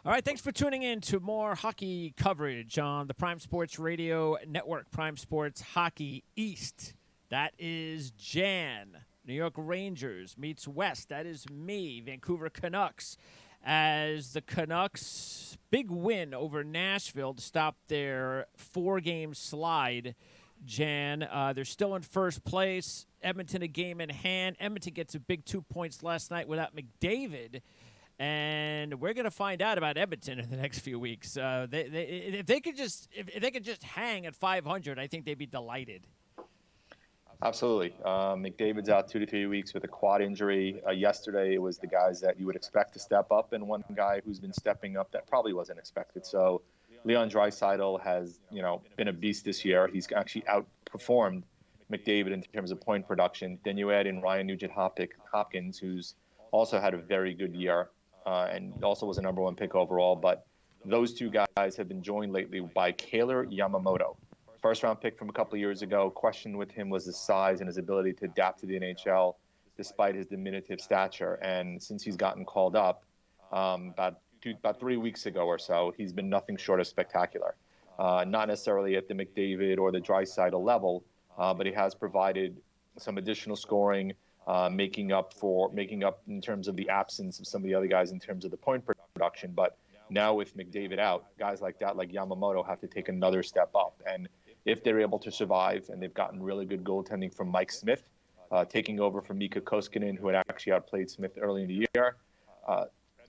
All right, thanks for tuning in to more hockey coverage on the Prime Sports Radio Network, Prime Sports Hockey East. That is Jan. New York Rangers meets West. That is me, Vancouver Canucks. As the Canucks' big win over Nashville to stop their 4-game slide, Jan. They're still in first place. Edmonton a game in hand. Edmonton gets a big 2 points last night without McDavid. And we're going to find out about Edmonton in the next few weeks. If they could just hang at 500, I think they'd be delighted. Absolutely. McDavid's out 2 to 3 weeks with a quad injury. Yesterday, it was the guys that you would expect to step up, and one guy who's been stepping up that probably wasn't expected. So Leon Draisaitl has, been a beast this year. He's actually outperformed McDavid in terms of point production. Then you add in Ryan Nugent-Hopkins, who's also had a very good year and also was a number 1 pick overall. But those two guys have been joined lately by Kailer Yamamoto. First-round pick from a couple of years ago. Question with him was his size and his ability to adapt to the NHL despite his diminutive stature. And since he's gotten called up about 3 weeks ago or so, he's been nothing short of spectacular. Not necessarily at the McDavid or the Draisaitl level, but he has provided some additional scoring, making up in terms of the absence of some of the other guys in terms of the point production. But now with McDavid out, guys like that, like Yamamoto, have to take another step up. And if they're able to survive, and they've gotten really good goaltending from Mike Smith, taking over from Mika Koskinen, who had actually outplayed Smith early in the year,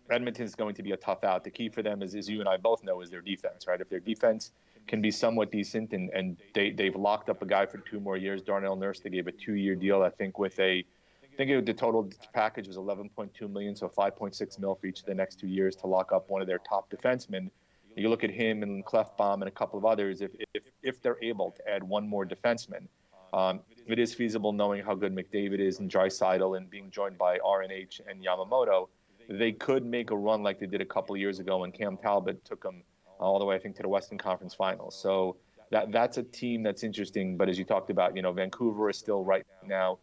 Edmonton is going to be a tough out. The key for them, as you and I both know, is their defense, right? If their defense can be somewhat decent, and they've locked up a guy for 2 more years, Darnell Nurse, they gave a 2-year deal, I think the total package was $11.2 million, so $5.6 million for each of the next 2 years to lock up one of their top defensemen. You look at him and Clefbaum and a couple of others. If they're able to add one more defenseman, it is feasible, knowing how good McDavid is and Draisaitl and being joined by RNH and Yamamoto. They could make a run like they did a couple of years ago when Cam Talbot took them all the way, I think, to the Western Conference Finals. So that's a team that's interesting. But as you talked about, Vancouver is still right now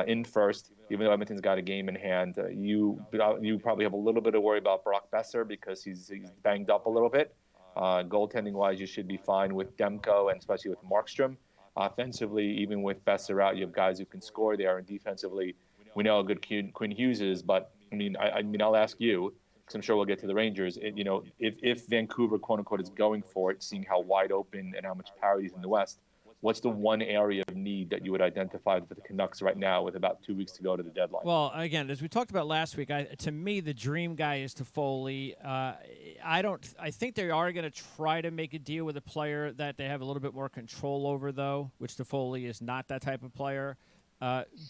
in first, even though Edmonton's got a game in hand. You probably have a little bit of worry about Brock Besser because he's banged up a little bit. Goaltending-wise, you should be fine with Demko and especially with Markstrom. Offensively, even with Besser out, you have guys who can score there. And defensively, we know how good Quinn Hughes is. But, I'll ask you, because I'm sure we'll get to the Rangers, if Vancouver, quote-unquote, is going for it, seeing how wide open and how much parity is in the West, what's the one area of need that you would identify for the Canucks right now with about 2 weeks to go to the deadline? Well, again, as we talked about last week, to me, the dream guy is Toffoli. I think they are going to try to make a deal with a player that they have a little bit more control over, though, which Toffoli is not that type of player.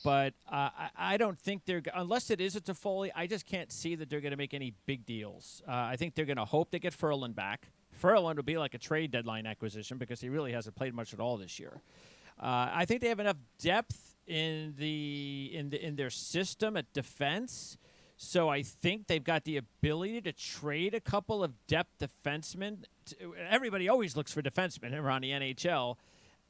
But I don't think unless it is a Toffoli, I just can't see that they're going to make any big deals. I think they're going to hope they get Ferland back. Ferland will be like a trade deadline acquisition because he really hasn't played much at all this year. I think they have enough depth in their system at defense, so I think they've got the ability to trade a couple of depth defensemen. Everybody always looks for defensemen around the NHL.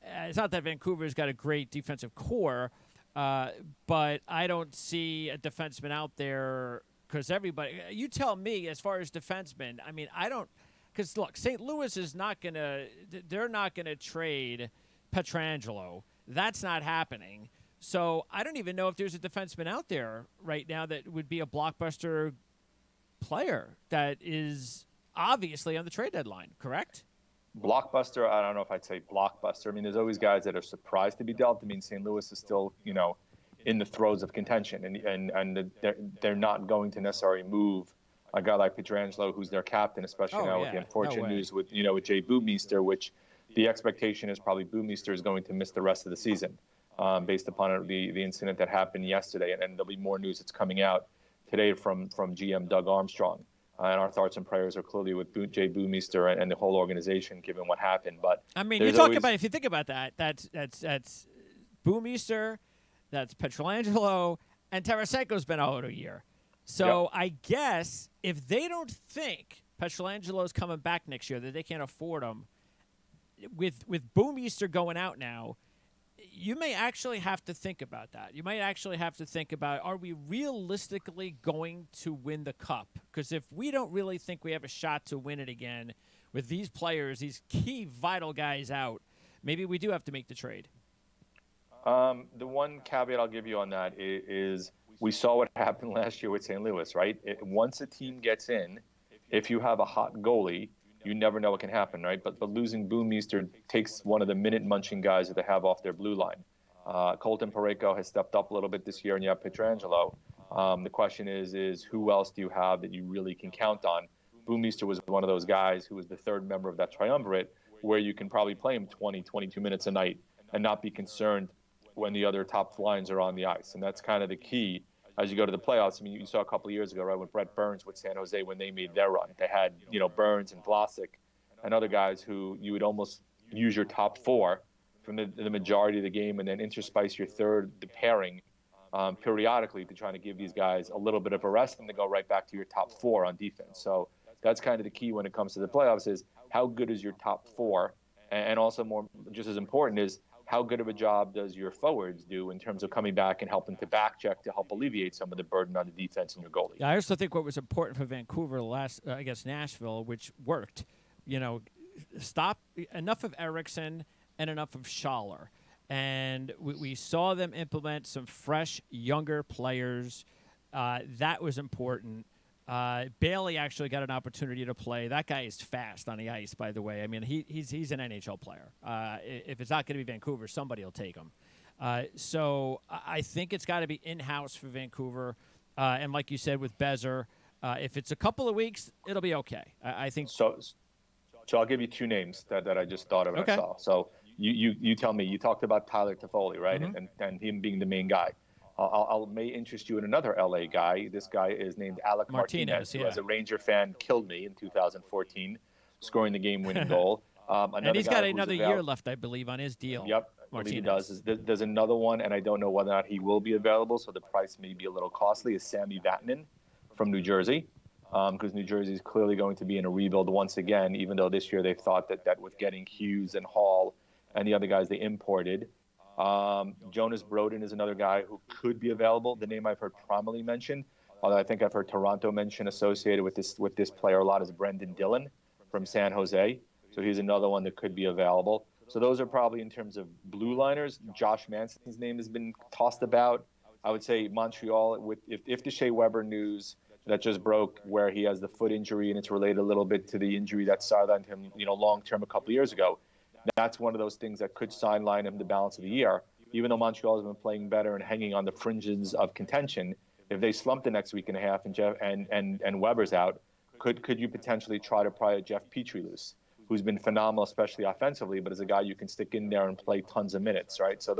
It's not that Vancouver's got a great defensive core, but I don't see a defenseman out there because everybody. You tell me as far as defensemen. I don't. Because, look, St. Louis is not going to – they're not going to trade Pietrangelo. That's not happening. So I don't even know if there's a defenseman out there right now that would be a blockbuster player that is obviously on the trade deadline, correct? Blockbuster, I don't know if I'd say blockbuster. There's always guys that are surprised to be dealt. St. Louis is still, in the throes of contention, and they're not going to necessarily move a guy like Pietrangelo, who's their captain, especially now with the unfortunate news with Jay Bouwmeester, which the expectation is probably Bouwmeester is going to miss the rest of the season based upon the incident that happened yesterday. And there'll be more news that's coming out today from GM Doug Armstrong. And our thoughts and prayers are clearly with Jay Bouwmeester and the whole organization, given what happened. But you talk about, if you think about that, that's Bouwmeester, that's Pietrangelo, and Tarasenko's been out a year. So I guess if they don't think Pietrangelo's coming back next year, that they can't afford him, with Bouwmeester going out now, you may actually have to think about that. You might actually have to think about, are we realistically going to win the Cup? Because if we don't really think we have a shot to win it again with these players, these key vital guys out, maybe we do have to make the trade. The one caveat I'll give you on that is we saw what happened last year with St. Louis, right? Once a team gets in, if you have a hot goalie, you never know what can happen, right? But losing Boomeister takes one of the minute-munching guys that they have off their blue line. Colton Parayko has stepped up a little bit this year, and you have Pietrangelo. The question is who else do you have that you really can count on? Boomeister was one of those guys who was the third member of that triumvirate where you can probably play him 20, 22 minutes a night and not be concerned when the other top lines are on the ice. And that's kind of the key as you go to the playoffs. I mean, you saw a couple of years ago, right, with Brett Burns with San Jose when they made their run. They had, Burns and Vlasic and other guys who you would almost use your top four from the majority of the game and then interspice your the pairing periodically to try to give these guys a little bit of a rest and to go right back to your top four on defense. So that's kind of the key when it comes to the playoffs is how good is your top four? And also more just as important is how good of a job does your forwards do in terms of coming back and helping to back check to help alleviate some of the burden on the defense and your goalie? Yeah, I also think what was important for Vancouver against Nashville, which worked, stop enough of Eriksson and enough of Schaller. And we saw them implement some fresh, younger players. That was important. Bailey actually got an opportunity to play. That guy is fast on the ice, by the way. I mean, he's an NHL player. If it's not going to be Vancouver, somebody will take him. So I think it's got to be in-house for Vancouver. And like you said with Bezer, if it's a couple of weeks, it'll be okay. I think so. So I'll give you two names that I just thought of and I saw. So you tell me. You talked about Tyler Toffoli, right? Mm-hmm. And him being the main guy. I may interest you in another LA guy. This guy is named Alec Martinez, who, as a Ranger fan, killed me in 2014, scoring the game-winning goal. And he's got another year left, I believe, on his deal. Yep, Martinez. He does. There's another one, and I don't know whether or not he will be available, so the price may be a little costly, is Sammy Vatanen from New Jersey, because New Jersey is clearly going to be in a rebuild once again, even though this year they thought that with getting Hughes and Hall and the other guys they imported, Jonas Brodin is another guy who could be available. The name I've heard prominently mentioned, although I think I've heard Toronto mention associated with this player a lot, is Brendan Dillon from San Jose. So he's another one that could be available. So those are probably in terms of blue liners. Josh Manson's name has been tossed about. I would say Montreal, if the Shea Weber news that just broke where he has the foot injury and it's related a little bit to the injury that sidelined him, long-term a couple of years ago, that's one of those things that could sideline him the balance of the year. Even though Montreal has been playing better and hanging on the fringes of contention, if they slump the next week and a half and Weber's out, could you potentially try to pry a Jeff Petrie loose, who's been phenomenal, especially offensively, but is a guy you can stick in there and play tons of minutes, right? So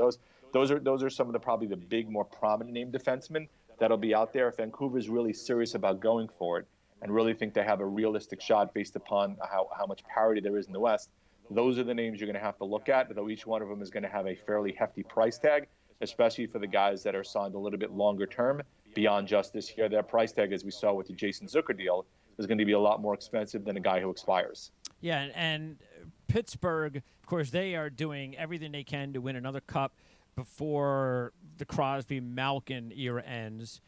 those are some of the probably the big, more prominent name defensemen that'll be out there. If Vancouver's really serious about going for it and really think they have a realistic shot based upon how much parity there is in the West, those are the names you're going to have to look at, though each one of them is going to have a fairly hefty price tag, especially for the guys that are signed a little bit longer term beyond just this year. Their price tag, as we saw with the Jason Zucker deal, is going to be a lot more expensive than a guy who expires. Yeah, and Pittsburgh, of course, they are doing everything they can to win another cup before the Crosby-Malkin era ends.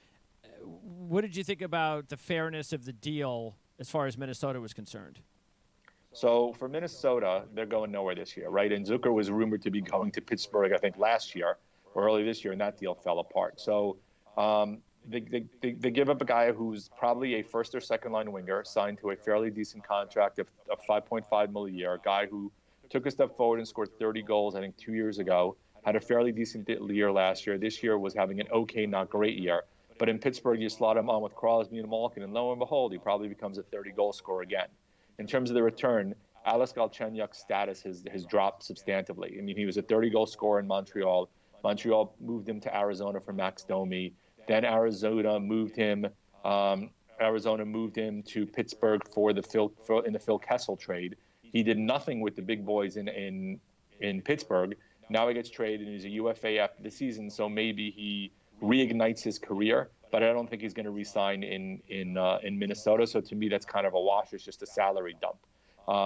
What did you think about the fairness of the deal as far as Minnesota was concerned? So for Minnesota, they're going nowhere this year, right? And Zucker was rumored to be going to Pittsburgh, I think, last year or early this year, and that deal fell apart. So they give up a guy who's probably a first or second line winger, signed to a fairly decent contract of $5.5 million a year, a guy who took a step forward and scored 30 goals, I think, 2 years ago, had a fairly decent year last year. This year was having an okay, not great year. But in Pittsburgh, you slot him on with Crosby and Malkin, and lo and behold, he probably becomes a 30-goal scorer again. In terms of the return, Alex Galchenyuk's status has dropped substantively. I mean, he was a 30-goal scorer in Montreal. Montreal moved him to Arizona for Max Domi. Then Arizona moved him to Pittsburgh in the Phil Kessel trade. He did nothing with the big boys in Pittsburgh. Now he gets traded and he's a UFA after the season, so maybe he reignites his career. But I don't think he's going to re-sign in Minnesota. So to me, that's kind of a wash. It's just a salary dump.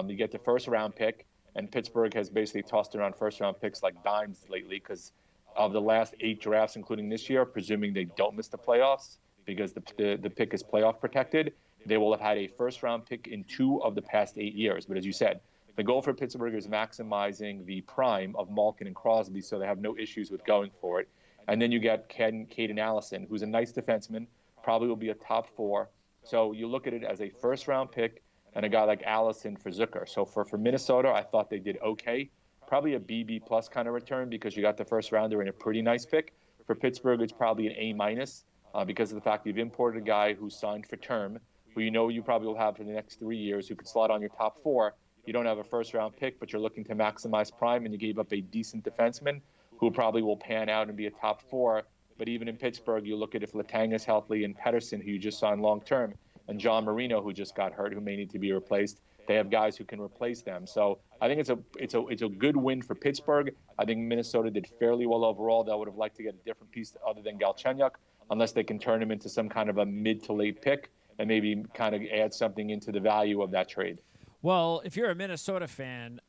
You get the first-round pick, and Pittsburgh has basically tossed around first-round picks like dimes lately because of the last 8 drafts, including this year, presuming they don't miss the playoffs because the pick is playoff protected, they will have had a first-round pick in 2 of the past 8 years. But as you said, the goal for Pittsburgh is maximizing the prime of Malkin and Crosby so they have no issues with going for it. And then you get Caden Allison, who's a nice defenseman, probably will be a top 4. So you look at it as a first-round pick and a guy like Allison for Zucker. So for Minnesota, I thought they did okay. Probably a BB plus kind of return because you got the first rounder and a pretty nice pick. For Pittsburgh, it's probably an A minus because of the fact you've imported a guy who's signed for term, who you know you probably will have for the next 3 years, who could slot on your top 4. You don't have a first-round pick, but you're looking to maximize prime, and you gave up a decent defenseman who probably will pan out and be a top 4. But even in Pittsburgh, you look at if Letang is healthy and Pedersen, who you just signed long-term, and John Marino, who just got hurt, who may need to be replaced. They have guys who can replace them. So I think it's a good win for Pittsburgh. I think Minnesota did fairly well overall. They would have liked to get a different piece other than Galchenyuk, unless they can turn him into some kind of a mid to late pick and maybe kind of add something into the value of that trade. Well, if you're a Minnesota fan,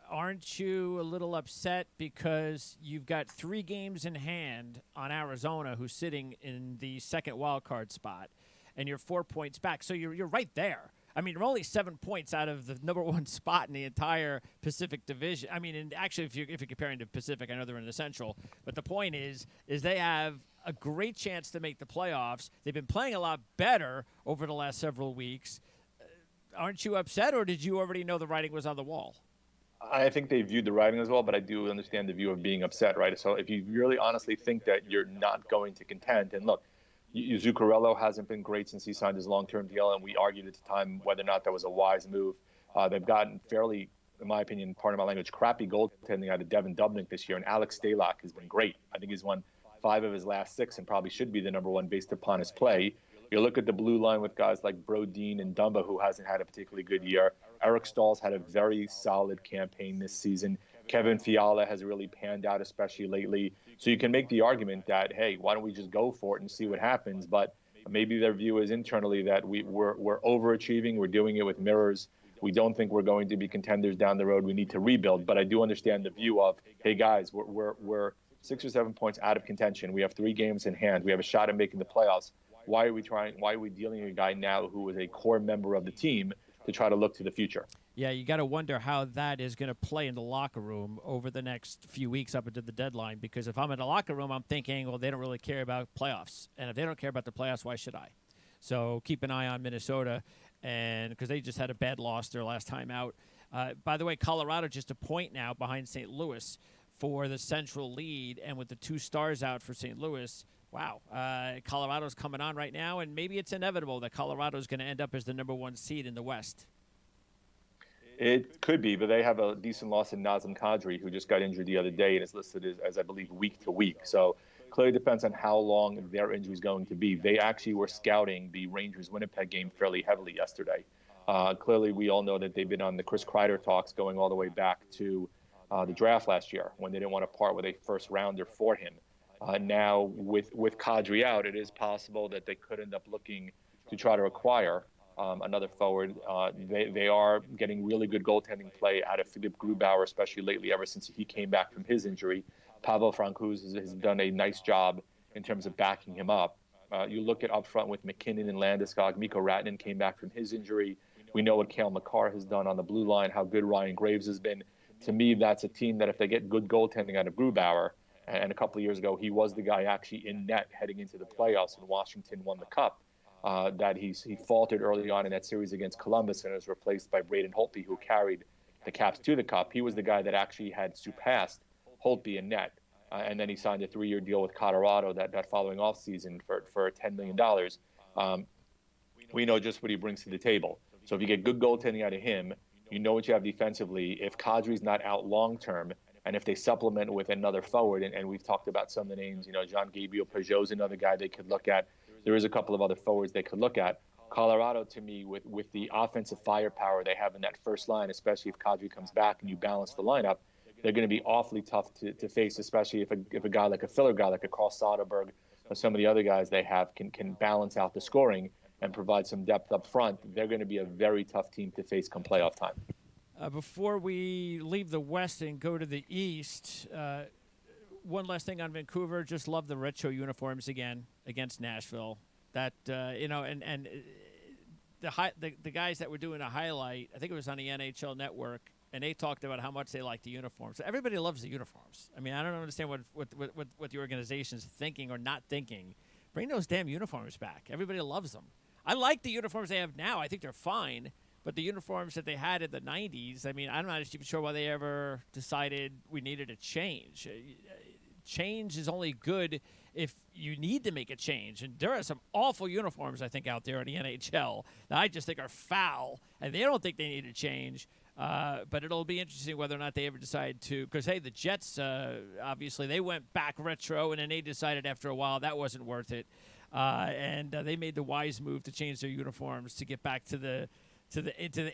aren't you a little upset because you've got 3 games in hand on Arizona, who's sitting in the second wild card spot, and you're 4 points back? So you're right there. I mean, you're only 7 points out of the number 1 spot in the entire Pacific Division. I mean, and actually, if you're comparing to Pacific, I know they're in the Central. But the point is they have a great chance to make the playoffs. They've been playing a lot better over the last several weeks. Aren't you upset, or did you already know the writing was on the wall? I think they viewed the writing as well, but I do understand the view of being upset, right? So if you really honestly think that you're not going to contend, and look, Zuccarello hasn't been great since he signed his long-term deal, and we argued at the time whether or not that was a wise move. They've gotten fairly, in my opinion, pardon my language, crappy goaltending out of Devin Dubnyk this year, and Alex Stalock has been great. I think he's won 5 of his last 6 and probably should be the number 1 based upon his play. You look at the blue line with guys like Brodin and Dumba, who hasn't had a particularly good year. Eric Stahl's had a very solid campaign this season. Kevin Fiala has really panned out, especially lately. So you can make the argument that, hey, why don't we just go for it and see what happens? But maybe their view is internally that we're overachieving. We're doing it with mirrors. We don't think we're going to be contenders down the road. We need to rebuild. But I do understand the view of, hey, guys, we're 6 or 7 points out of contention. We have 3 games in hand. We have a shot at making the playoffs. Why are we dealing with a guy now who is a core member of the team to try to look to the future? Yeah, you got to wonder how that is going to play in the locker room over the next few weeks up until the deadline. Because if I'm in the locker room, I'm thinking, well, they don't really care about playoffs. And if they don't care about the playoffs, why should I? So keep an eye on Minnesota, and because they just had a bad loss their last time out. By the way, Colorado just a point now behind St. Louis for the Central lead. And with the 2 stars out for St. Louis, wow, Colorado's coming on right now, and maybe it's inevitable that Colorado's going to end up as the number 1 seed in the West. It could be, but they have a decent loss in Nazem Kadri, who just got injured the other day and is listed as I believe, week to week. So clearly depends on how long their injury is going to be. They actually were scouting the Rangers-Winnipeg game fairly heavily yesterday. Clearly, we all know that they've been on the Chris Kreider talks going all the way back to the draft last year when they didn't want to part with a first-rounder for him. Now, with Kadri out, it is possible that they could end up looking to try to acquire another forward. They are getting really good goaltending play out of Philipp Grubauer, especially lately, ever since he came back from his injury. Pavel Francouz has done a nice job in terms of backing him up. You look at up front with McKinnon and Landeskog. Mikko Rantanen came back from his injury. We know what Cale Makar has done on the blue line, how good Ryan Graves has been. To me, that's a team that if they get good goaltending out of Grubauer, and a couple of years ago, he was the guy actually in net heading into the playoffs when Washington won the Cup. That he faltered early on in that series against Columbus and was replaced by Braden Holtby, who carried the Caps to the Cup. He was the guy that actually had surpassed Holtby in net. And then he signed a 3-year deal with Colorado that following offseason for $10 million. We know just what he brings to the table. So if you get good goaltending out of him, you know what you have defensively. If Kadri's not out long-term, and if they supplement with another forward, and we've talked about some of the names, Jean-Gabriel Pageau's another guy they could look at. There is a couple of other forwards they could look at. Colorado, to me, with the offensive firepower they have in that first line, especially if Kadri comes back and you balance the lineup, they're going to be awfully tough to face, especially if a guy like a filler guy, like a Carl Soderberg, or some of the other guys they have can balance out the scoring and provide some depth up front. They're going to be a very tough team to face come playoff time. Before we leave the West and go to the East, one last thing on Vancouver. Just love the retro uniforms again against Nashville. That and the guys that were doing a highlight, I think it was on the NHL Network, and they talked about how much they like the uniforms. Everybody loves the uniforms. I mean, I don't understand what the organization's thinking or not thinking. Bring those damn uniforms back. Everybody loves them. I like the uniforms they have now. I think they're fine. But the uniforms that they had in the 90s, I mean, I'm not even sure why they ever decided we needed a change. Change is only good if you need to make a change. And there are some awful uniforms, I think, out there in the NHL that I just think are foul, and they don't think they need a change. But it'll be interesting whether or not they ever decide to. Because, hey, the Jets, obviously, they went back retro, and then they decided after a while that wasn't worth it. And they made the wise move to change their uniforms to get back to the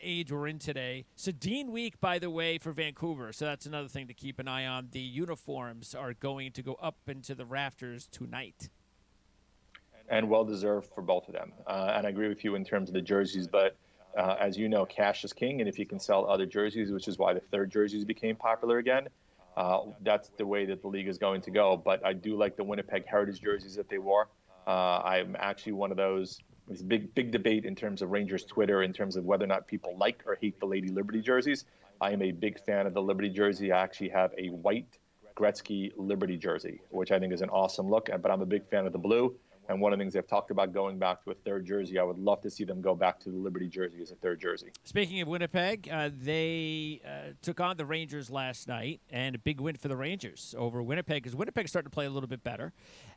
age we're in today. Sedin week, by the way, for Vancouver. So that's another thing to keep an eye on. The uniforms are going to go up into the rafters tonight. And well-deserved for both of them. And I agree with you in terms of the jerseys, but as you know, cash is king. And if you can sell other jerseys, which is why the third jerseys became popular again, that's the way that the league is going to go. But I do like the Winnipeg Heritage jerseys that they wore. I'm actually one of those. There's a big debate in terms of Rangers Twitter in terms of whether or not people like or hate the Lady Liberty jerseys. I am a big fan of the Liberty jersey. I actually have a white Gretzky Liberty jersey, which I think is an awesome look. But I'm a big fan of the blue. And one of the things they've talked about going back to a third jersey, I would love to see them go back to the Liberty jersey as a third jersey. Speaking of Winnipeg, they took on the Rangers last night, and a big win for the Rangers over Winnipeg because Winnipeg's starting to play a little bit better.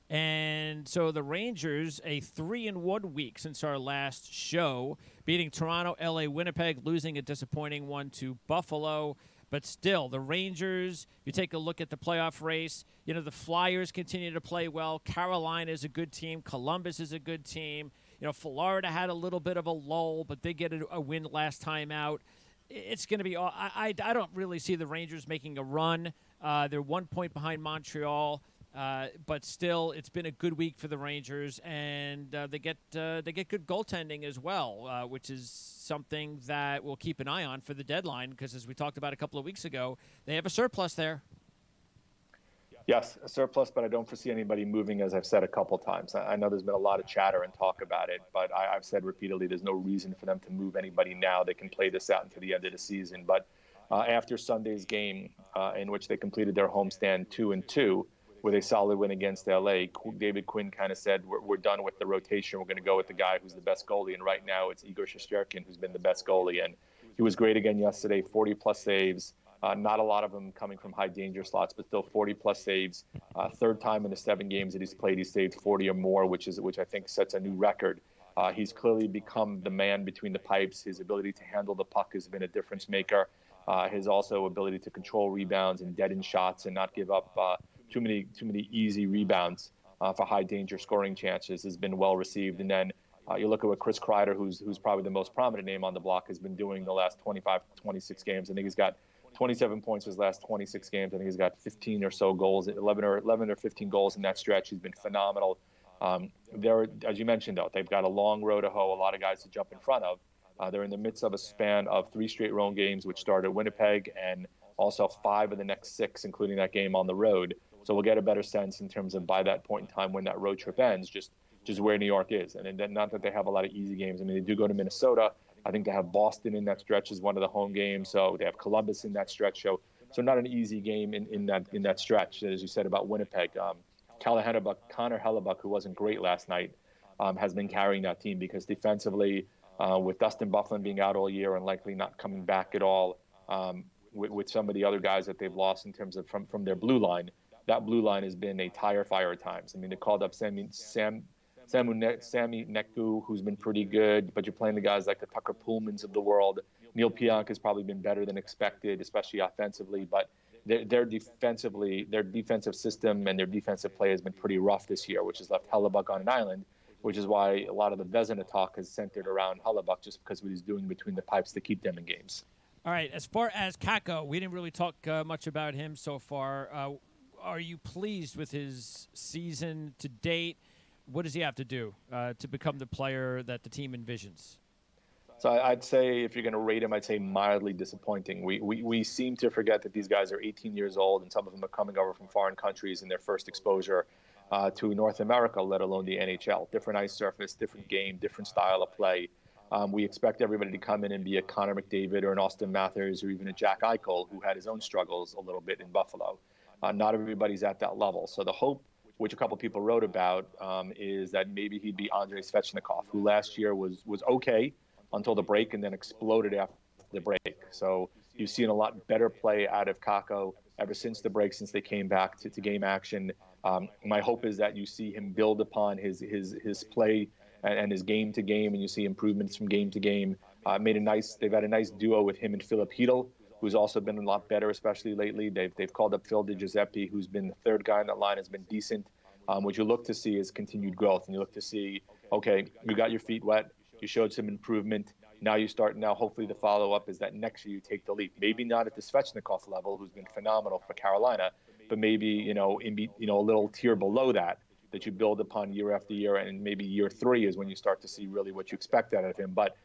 And so the Rangers, a 3-1 week since our last show, beating Toronto, LA, Winnipeg, losing a disappointing one to Buffalo. But still, the Rangers, you take a look at the playoff race, the Flyers continue to play well. Carolina is a good team. Columbus is a good team. Florida had a little bit of a lull, but they get a win last time out. It's going to be – I don't really see the Rangers making a run. They're 1 point behind Montreal. But still, it's been a good week for the Rangers, and they get good goaltending as well, which is something that we'll keep an eye on for the deadline because, as we talked about a couple of weeks ago, they have a surplus there. Yes, a surplus, but I don't foresee anybody moving, as I've said a couple times. I know there's been a lot of chatter and talk about it, but I've said repeatedly there's no reason for them to move anybody now. They can play this out until the end of the season. But after Sunday's game, in which they completed their homestand 2-2, with a solid win against LA, David Quinn kind of said, we're done with the rotation. We're going to go with the guy who's the best goalie. And right now it's Igor Shesterkin who's been the best goalie. And he was great again yesterday, 40-plus saves. Not a lot of them coming from high danger slots, but still 40-plus saves. Third time in the 7 games that he's played, he's saved 40 or more, which I think sets a new record. He's clearly become the man between the pipes. His ability to handle the puck has been a difference maker. His also ability to control rebounds and deaden shots and not give up too many easy rebounds for high danger scoring chances has been well received. And then you look at what Chris Kreider, who's probably the most prominent name on the block, has been doing the last 25, 26 games. I think he's got 27 points his last 26 games. I think he's got 15 or so goals, 11 or 15 goals in that stretch. He's been phenomenal. As you mentioned, though, they've got a long road to hoe, a lot of guys to jump in front of. They're in the midst of a span of 3 straight road games, which started Winnipeg, and also 5 of the next 6, including that game on the road. So we'll get a better sense in terms of by that point in time when that road trip ends, just where New York is. And then not that they have a lot of easy games. I mean, they do go to Minnesota. I think they have Boston in that stretch as one of the home games. So they have Columbus in that stretch. So not an easy game in that stretch, as you said about Winnipeg. Connor Hellebuck, who wasn't great last night, has been carrying that team because defensively, with Dustin Byfuglien being out all year and likely not coming back at all, with some of the other guys that they've lost in terms of from their blue line, that blue line has been a tire fire at times. I mean, they called up Sami Nekku, who's been pretty good, but you're playing the guys like the Tucker Pullmans of the world. Neil Pionk has probably been better than expected, especially offensively, but their defensive system and their defensive play has been pretty rough this year, which has left Hellebuck on an island, which is why a lot of the Vezina talk has centered around Hellebuck just because of what he's doing between the pipes to keep them in games. All right, as far as Kakko, we didn't really talk much about him so far. Are you pleased with his season to date? What does he have to do to become the player that the team envisions? So I'd say if you're going to rate him, I'd say mildly disappointing. We seem to forget that these guys are 18 years old, and some of them are coming over from foreign countries in their first exposure to North America, let alone the NHL. Different ice surface, different game, different style of play. We expect everybody to come in and be a Connor McDavid or an Austin Matthews or even a Jack Eichel, who had his own struggles a little bit in Buffalo. Not everybody's at that level. So the hope, which a couple of people wrote about, is that maybe he'd be Andrei Svechnikov, who last year was okay until the break and then exploded after the break. So you've seen a lot better play out of Kakko ever since the break, since they came back to game action. My hope is that you see him build upon his play and his game to game, and you see improvements from game to game. They've had a nice duo with him and Philip Hedl, who's also been a lot better, especially lately. They've called up Phil DiGiuseppe, who's been the third guy on that line, has been decent. What you look to see is continued growth, and you look to see, okay, you got your feet wet, you showed some improvement. Now hopefully the follow-up is that next year you take the leap. Maybe not at the Svechnikov level, who's been phenomenal for Carolina, but maybe, a little tier below that you build upon year after year, and maybe year 3 is when you start to see really what you expect out of him. But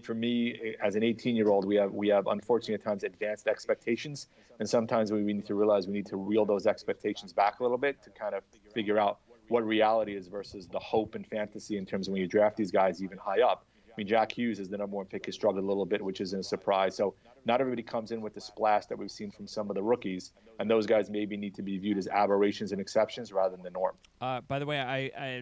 for me, as an 18-year-old, we have unfortunately at times advanced expectations, and sometimes we need to realize we need to reel those expectations back a little bit to kind of figure out what reality is versus the hope and fantasy in terms of when you draft these guys even high up. I mean, Jack Hughes is the number 1 pick, has struggled a little bit, which isn't a surprise. So not everybody comes in with the splash that we've seen from some of the rookies, and those guys maybe need to be viewed as aberrations and exceptions rather than the norm. By the way, I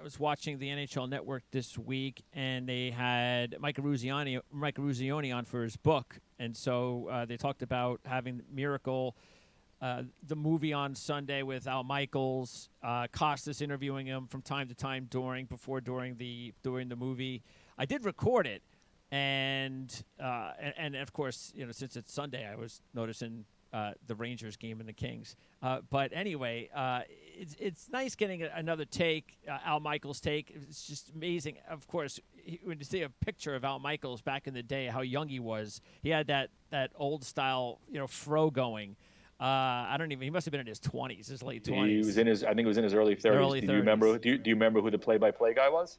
was watching the NHL Network this week, and they had Mike Eruzione on for his book, and so they talked about having Miracle, the movie on Sunday with Al Michaels, Costas interviewing him from time to time during the movie. I did record it, and of course, since it's Sunday, I was noticing the Rangers game and the Kings. But anyway, it's nice getting another take, Al Michaels' take. It's just amazing. Of course, when you see a picture of Al Michaels back in the day, how young he was, he had that old style, fro going. He must have been in his 20s, his late 20s. He was I think it was in his early 30s. Do you remember who the play-by-play guy was?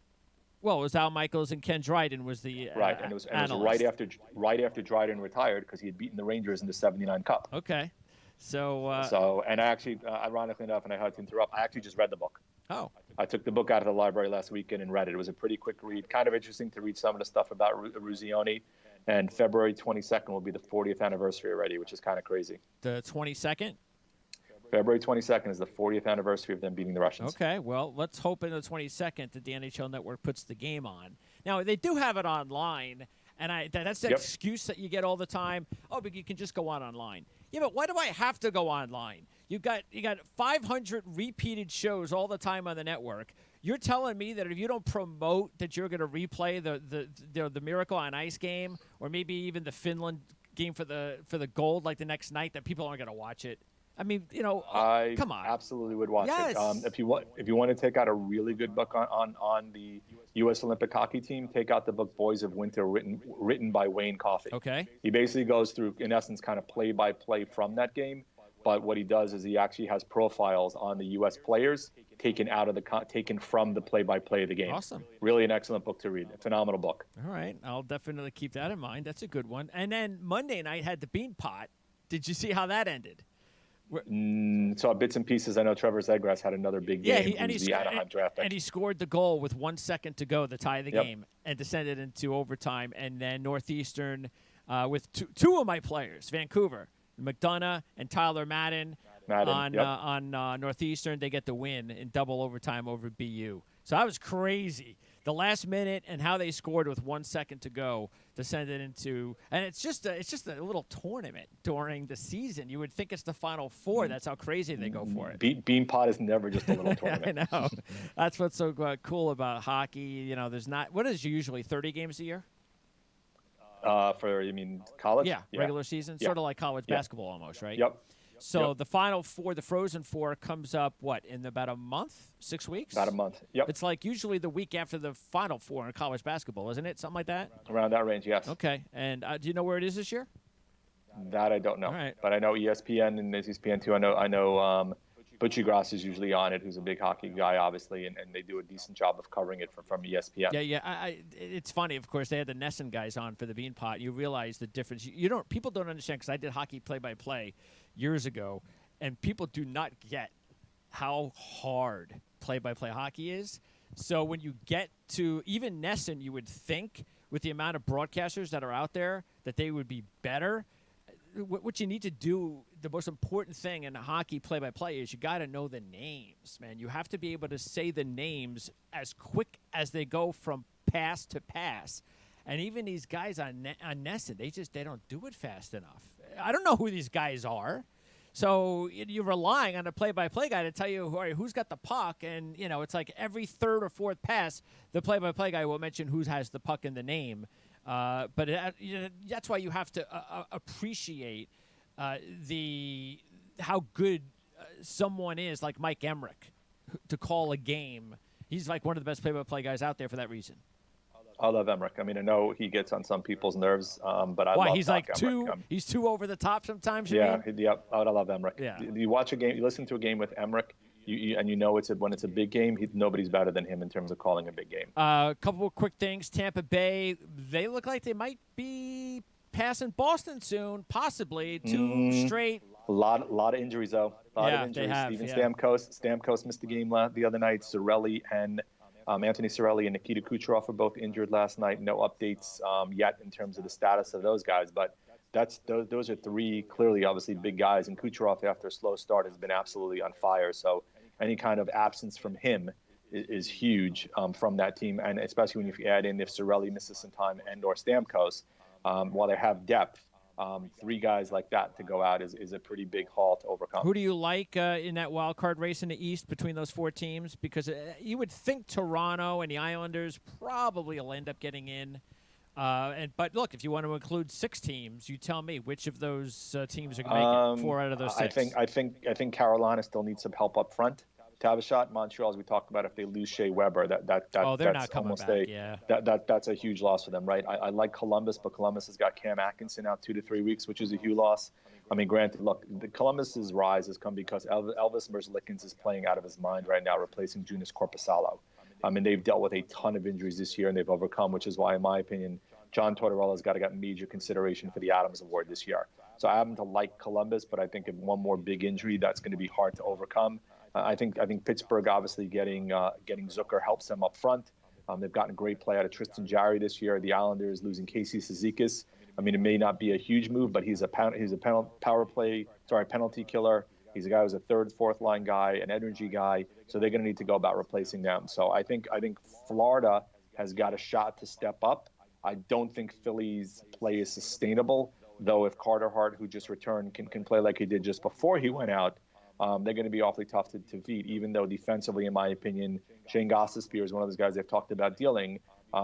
Well, it was Al Michaels, and Ken Dryden was the right, and it was right after Dryden retired because he had beaten the Rangers in the '79 Cup. Okay, so and I actually, ironically enough, and I had to interrupt, I actually just read the book. Oh. I took the book out of the library last weekend and read it. It was a pretty quick read. Kind of interesting to read some of the stuff about Eruzione. And February 22nd will be the 40th anniversary already, which is kind of crazy. The 22nd? February 22nd is the 40th anniversary of them beating the Russians. Okay, well, let's hope in the 22nd that the NHL Network puts the game on. Now, they do have it online, and that's the excuse that you get all the time. Oh, but you can just go online. Yeah, but why do I have to go online? You got 500 repeated shows all the time on the network. You're telling me that if you don't promote that you're going to replay the Miracle on Ice game, or maybe even the Finland game for the gold like the next night, that people aren't going to watch it? I mean, I come on. Absolutely would watch yes. it. If you want to take out a really good book on the U.S. Olympic hockey team, take out the book Boys of Winter, written by Wayne Coffey. Okay. He basically goes through, in essence, kind of play-by-play from that game. But what he does is he actually has profiles on the U.S. players taken from the play-by-play of the game. Awesome. Really an excellent book to read. A phenomenal book. All right. I'll definitely keep that in mind. That's a good one. And then Monday night had the Bean Pot. Did you see how that ended? Saw bits and pieces. I know Trevor Zegras had another big game. And he scored the goal with 1 second to go to tie the game and to send it into overtime. And then Northeastern with two of my players, Vancouver, McDonough and Tyler Madden on Northeastern, they get the win in double overtime over BU. So that was crazy. The last minute and how they scored with 1 second to go to send it into, and it's just a little tournament during the season. You would think it's the Final Four. That's how crazy they go for it. Bean Pot is never just a little tournament. I know. That's what's so cool about hockey. There's not. What is usually 30 games a year? You mean college? Yeah, regular season, sort of like college basketball almost, right? Yep. So the Final Four, the Frozen Four, comes up, in about a month, 6 weeks? About a month, yep. It's like usually the week after the Final Four in college basketball, isn't it? Something like that? Around that range, yes. Okay. And do you know where it is this year? That I don't know. All right. But I know ESPN and ESPN2. I know Butchie Grass is usually on it, who's a big hockey guy, obviously, and they do a decent job of covering it from ESPN. Yeah. It's funny. Of course, they had the Nesson guys on for the Bean Pot. You realize the difference. People don't understand, because I did hockey play-by-play years ago, and people do not get how hard play-by-play hockey is. So when you get to even Nesson, you would think with the amount of broadcasters that are out there that they would be better. What you need to do, the most important thing in hockey play-by-play is you got to know the names, man. You have to be able to say the names as quick as they go from pass to pass. And even these guys on Nesson, they don't do it fast enough. I don't know who these guys are. So you're relying on a play-by-play guy to tell you who's got the puck. And, it's like every third or fourth pass, the play-by-play guy will mention who has the puck in the name. But that's why you have to appreciate how good someone is, like Mike Emmerich, to call a game. He's like one of the best play-by-play guys out there for that reason. I love Emmerich. I mean, I know he gets on some people's nerves, but I love he's like Emmerich. He's too over the top sometimes. Yep. I love Emmerich. Yeah. You watch a game, you listen to a game with Emmerich, and when it's a big game, nobody's better than him in terms of calling a big game. A couple of quick things. Tampa Bay, they look like they might be passing Boston soon, possibly. Two straight. A lot of injuries, though. A lot of injuries. They have. Steven Stamkos missed the game the other night. Cirelli and Anthony Cirelli and Nikita Kucherov were both injured last night. No updates yet in terms of the status of those guys, but those are three clearly, obviously, big guys. And Kucherov, after a slow start, has been absolutely on fire. So any kind of absence from him is huge from that team, and especially when you add in if Cirelli misses some time and/or Stamkos, while they have depth. Three guys like that to go out is a pretty big haul to overcome. Who do you like in that wild card race in the East between those four teams? Because you would think Toronto and the Islanders probably will end up getting in. But look, if you want to include 6 teams, you tell me which of those teams are going to make it. 4 out of those 6. I think Carolina still needs some help up front to have a shot. Montreal, as we talked about, if they lose Shea Weber, they're that's not coming almost back. That's a huge loss for them, right? I like Columbus, but Columbus has got Cam Atkinson out 2 to 3 weeks, which is a huge loss. I mean, granted, look, Columbus's rise has come because Elvis Merzlikins is playing out of his mind right now, replacing Joonas Korpisalo. I mean, they've dealt with a ton of injuries this year, and they've overcome, which is why, in my opinion, John Tortorella's got to get major consideration for the Adams Award this year. So I happen to like Columbus, but I think if one more big injury, that's going to be hard to overcome. I think Pittsburgh, obviously, getting Zucker helps them up front. They've gotten a great play out of Tristan Jarry this year. The Islanders losing Casey Cizikas. I mean, it may not be a huge move, but he's a penalty killer. He's a guy who's a third, fourth line guy, an energy guy. So they're going to need to go about replacing them. So I think Florida has got a shot to step up. I don't think Philly's play is sustainable, though. If Carter Hart, who just returned, can play like he did just before he went out, they're going to be awfully tough to beat. Even though defensively, in my opinion, Shane Gostisbehere is one of those guys they've talked about dealing.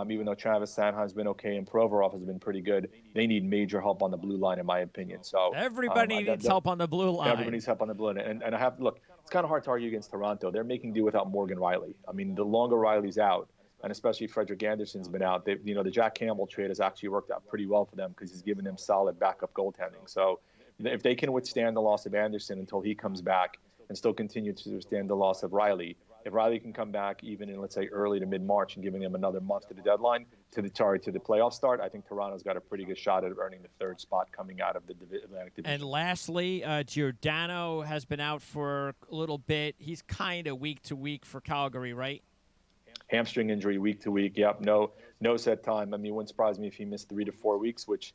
Even though Travis Sanheim's been okay and Provorov has been pretty good, they need major help on the blue line, in my opinion. So everybody needs help on the blue line. Everybody needs help on the blue line, and I have to look. It's kind of hard to argue against Toronto. They're making do without Morgan Riley. I mean, the longer Riley's out, and especially Frederik Andersen's been out, the Jack Campbell trade has actually worked out pretty well for them because he's given them solid backup goaltending. So if they can withstand the loss of Andersen until he comes back and still continue to withstand the loss of Riley, if Riley can come back even in, let's say, early to mid-March and giving them another month to the deadline, to the playoff start, I think Toronto's got a pretty good shot at earning the third spot coming out of the Atlantic Division. And lastly, Giordano has been out for a little bit. He's kind of week to week for Calgary, right? Hamstring injury week to week. Yep. No set time. I mean, it wouldn't surprise me if he missed 3 to 4 weeks, which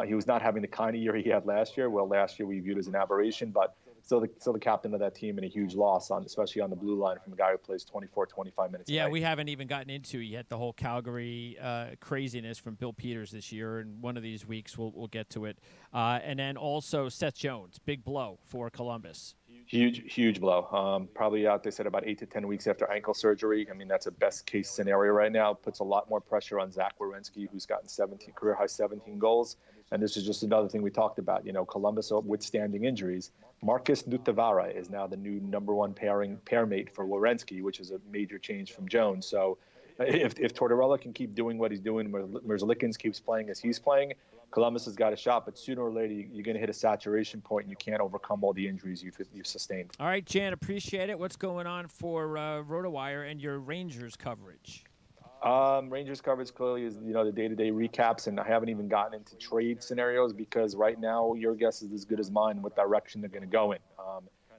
he was not having the kind of year he had last year. Well, last year we viewed as an aberration, but still the captain of that team and a huge loss, especially on the blue line from a guy who plays 24, 25 minutes. Yeah, we haven't even gotten into yet the whole Calgary craziness from Bill Peters this year, and one of these weeks we'll get to it. And then also Seth Jones, big blow for Columbus. Huge blow. Probably out, they said, about 8 to 10 weeks after ankle surgery. I mean, that's a best-case scenario right now. Puts a lot more pressure on Zach Werenski, who's gotten career-high 17 goals. And this is just another thing we talked about. Columbus withstanding injuries. Marcus Nutavara is now the new number one pairmate for Werenski, which is a major change from Jones. So if Tortorella can keep doing what he's doing, Merzlikins keeps playing as he's playing, Columbus has got a shot. But sooner or later, you're going to hit a saturation point, and you can't overcome all the injuries you've sustained. All right, Jan, appreciate it. What's going on for RotoWire and your Rangers coverage? Rangers coverage clearly is, the day-to-day recaps, and I haven't even gotten into trade scenarios because right now your guess is as good as mine what direction they're going to go in.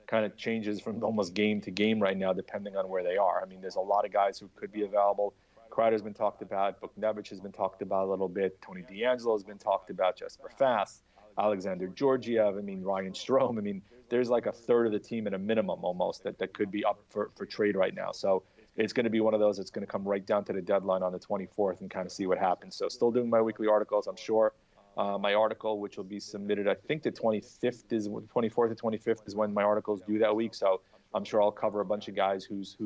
Kind of changes from almost game to game right now depending on where they are. I mean, there's a lot of guys who could be available. Kreider's been talked about. Buchnevich has been talked about a little bit. Tony DeAngelo has been talked about. Jesper Fast, Alexander Georgiev. I mean, Ryan Strome. I mean, there's like a third of the team at a minimum almost that could be up for trade right now. So it's going to be one of those that's going to come right down to the deadline on the 24th and kind of see what happens. So still doing my weekly articles, I'm sure. My article, which will be submitted, I think the 24th to 25th is when my articles due that week. So I'm sure I'll cover a bunch of guys whose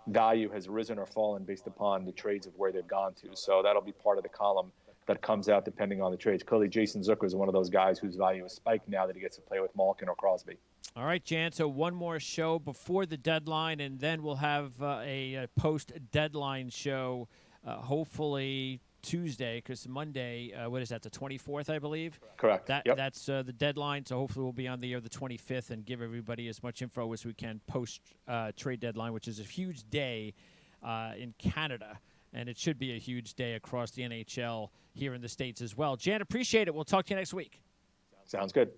value has risen or fallen based upon the trades of where they've gone to. So that'll be part of the column that comes out depending on the trades. Clearly, Jason Zucker is one of those guys whose value has spiked now that he gets to play with Malkin or Crosby. All right, Jan, so one more show before the deadline, and then we'll have a post-deadline show, hopefully Tuesday, because Monday, what is that, the 24th, I believe? Correct. That's the deadline, so hopefully we'll be on the air the 25th and give everybody as much info as we can post-trade deadline, which is a huge day in Canada, and it should be a huge day across the NHL here in the States as well. Jan, appreciate it. We'll talk to you next week. Sounds good.